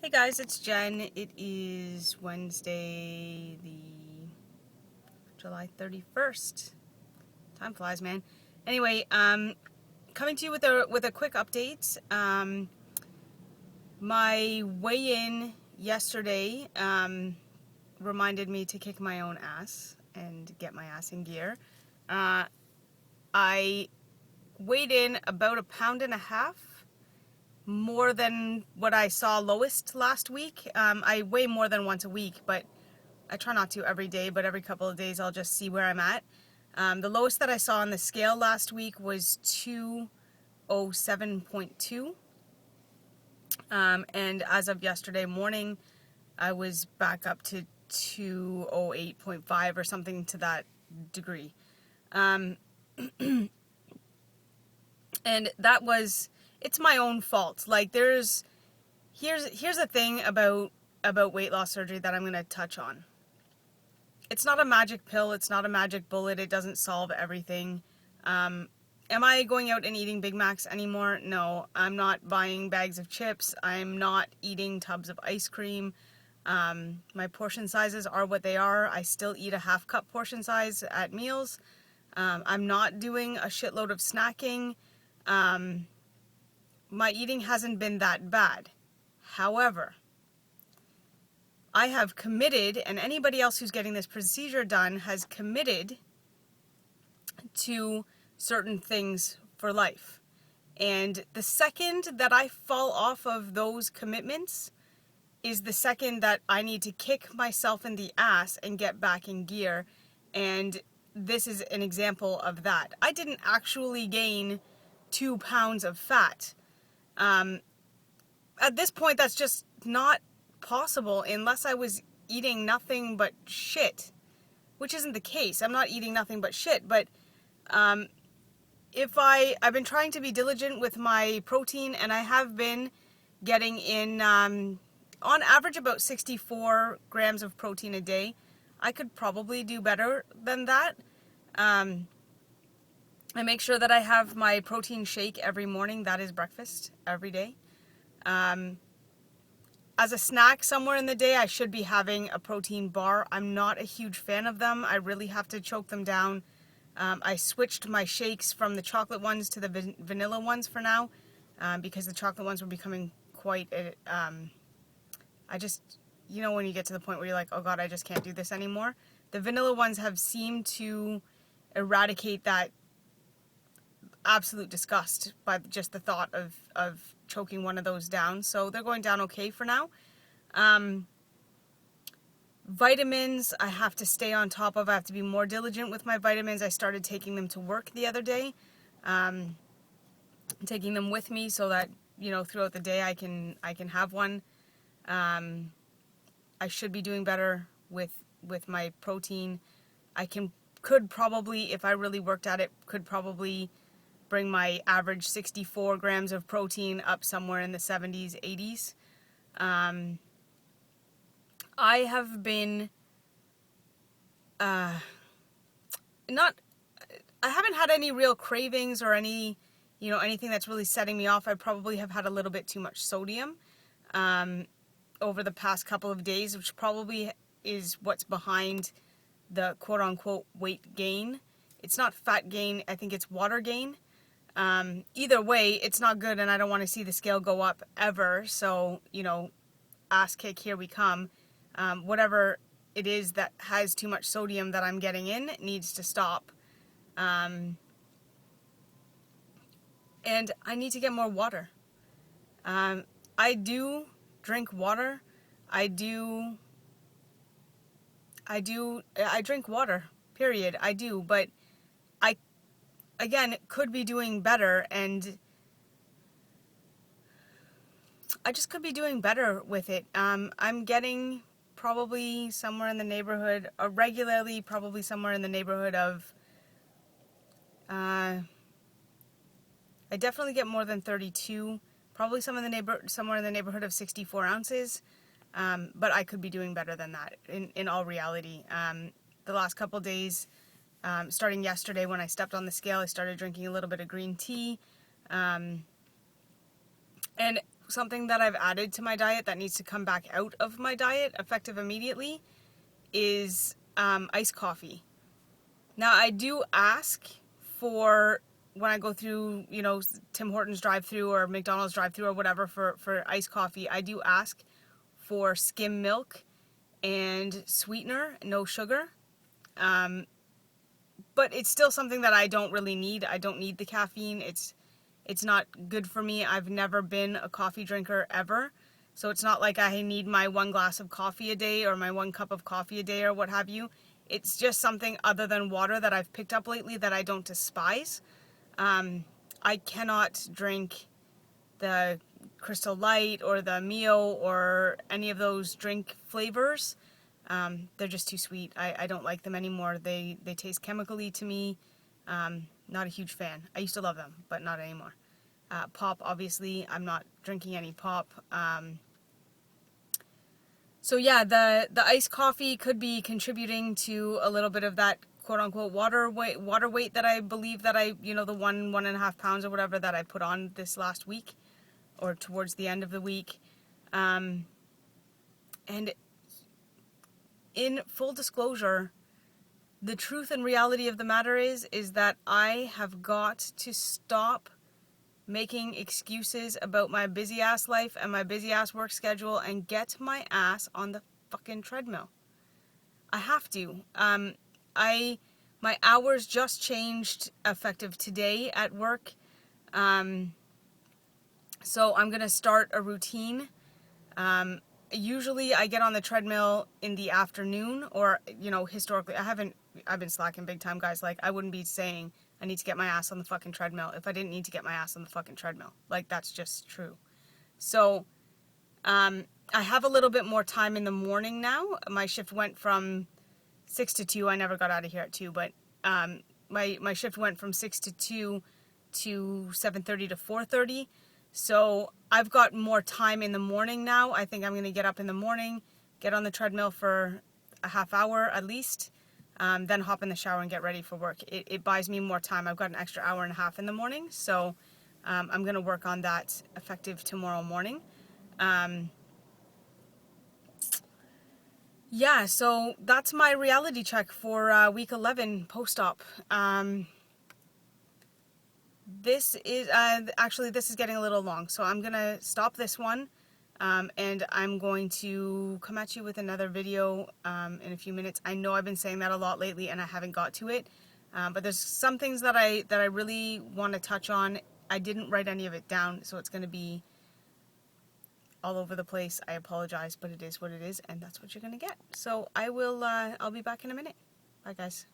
Hey guys, it's Jen. It is Wednesday, the July 31st. Time flies, man. Anyway, coming to you with a quick update. My weigh-in yesterday reminded me to kick my own ass and get my ass in gear. I weighed in about 1.5 pounds more than what I saw lowest last week. I weigh more than once a week, but I try not to every day, but every couple of days I'll just see where I'm at. The lowest that I saw on the scale last week was 207.2. And as of yesterday morning, I was back up to 208.5 or something to that degree. And that was, it's my own fault. Like here's the thing about weight loss surgery that I'm going to touch on. It's not a magic pill. It's not a magic bullet. It doesn't solve everything. Am I going out and eating Big Macs anymore? No. I'm not buying bags of chips. I'm not eating tubs of ice cream. My portion sizes are what they are. I still eat a half cup portion size at meals. I'm not doing a shitload of snacking. My eating hasn't been that bad. However, I have committed, and anybody else who's getting this procedure done has committed to certain things for life. And the second that I fall off of those commitments is the second that I need to kick myself in the ass and get back in gear. And this is an example of that. I didn't actually gain 2 pounds of fat. At this point, that's just not possible unless I was eating nothing but shit, which isn't the case. I'm not eating nothing but shit, but if I've been trying to be diligent with my protein, and I have been getting in, on average, about 64 grams of protein a day. I could probably do better than that. I make sure that I have my protein shake every morning. That is breakfast every day. As a snack somewhere in the day, I should be having a protein bar. I'm not a huge fan of them. I really have to choke them down. I switched my shakes from the chocolate ones to the vanilla ones for now, because the chocolate ones were becoming quite, I just, when you get to the point where you're like, oh God, I just can't do this anymore. The vanilla ones have seemed to eradicate that absolute disgust by just the thought of choking one of those down. So they're going down okay for now. Vitamins, I have to stay on top of. I have to be more diligent with my vitamins. I started taking them to work the other day. Taking them with me so that, throughout the day I can have one. I should be doing better with my protein. Could probably, if I really worked at it, could probably bring my average 64 grams of protein up somewhere in the 70s, 80s. I have been, I haven't had any real cravings or any, anything that's really setting me off. I probably have had a little bit too much sodium, over the past couple of days, which probably is what's behind the quote-unquote weight gain. It's not fat gain. I think it's water gain. Either way, it's not good, and I don't want to see the scale go up ever. So, ass kick, here we come. Whatever it is that has too much sodium that I'm getting in needs to stop. And I need to get more water. I do drink water. I drink water, period. I do, but again, could be doing better, and I just could be doing better with it. I'm getting probably somewhere in the neighborhood, regularly, probably somewhere in the neighborhood of, I definitely get more than 32, probably somewhere in the neighborhood of 64 ounces, but I could be doing better than that, in all reality. The last couple days, starting yesterday when I stepped on the scale, I started drinking a little bit of green tea. And something that I've added to my diet that needs to come back out of my diet effective immediately is iced coffee. Now, I do ask for, when I go through, you know, Tim Hortons drive-thru or McDonald's drive-thru or whatever for iced coffee, I do ask for skim milk and sweetener, no sugar. But it's still something that I don't really need. I don't need the caffeine. It's not good for me. I've never been a coffee drinker ever. So it's not like I need my 1 glass of coffee a day or my 1 cup of coffee a day or what have you. It's just something other than water that I've picked up lately that I don't despise. I cannot drink the Crystal Light or the Mio or any of those drink flavors. They're just too sweet. I don't like them anymore. They taste chemically to me. Not a huge fan. I used to love them, but not anymore. Pop, obviously, I'm not drinking any pop. So yeah, the iced coffee could be contributing to a little bit of that quote-unquote water weight that I believe that I, you know, the 1.5 pounds or whatever that I put on this last week or towards the end of the week. And in full disclosure, the truth and reality of the matter is that I have got to stop making excuses about my busy ass life and my busy ass work schedule and get my ass on the fucking treadmill. I have to. My hours just changed effective today at work. So I'm going to start a routine. Usually I get on the treadmill in the afternoon, or, you know, historically, I've been slacking big time, guys. Like, I wouldn't be saying I need to get my ass on the fucking treadmill if I didn't need to get my ass on the fucking treadmill. Like, that's just true. So, I have a little bit more time in the morning now. My shift went from 6 to 2. I never got out of here at 2, but, my shift went from 6 to 2 to 7:30 to 4:30. So I've got more time in the morning now. I think I'm going to get up in the morning, get on the treadmill for a half hour at least, then hop in the shower and get ready for work. It buys me more time. I've got an extra hour and a half in the morning, so I'm going to work on that effective tomorrow morning. Yeah, so that's my reality check for week 11 post-op. This is, actually, this is getting a little long, so I'm going to stop this one, and I'm going to come at you with another video in a few minutes. I know I've been saying that a lot lately, and I haven't got to it, but there's some things that I really want to touch on. I didn't write any of it down, so it's going to be all over the place. I apologize, but it is what it is, and that's what you're going to get. So I'll be back in a minute. Bye, guys.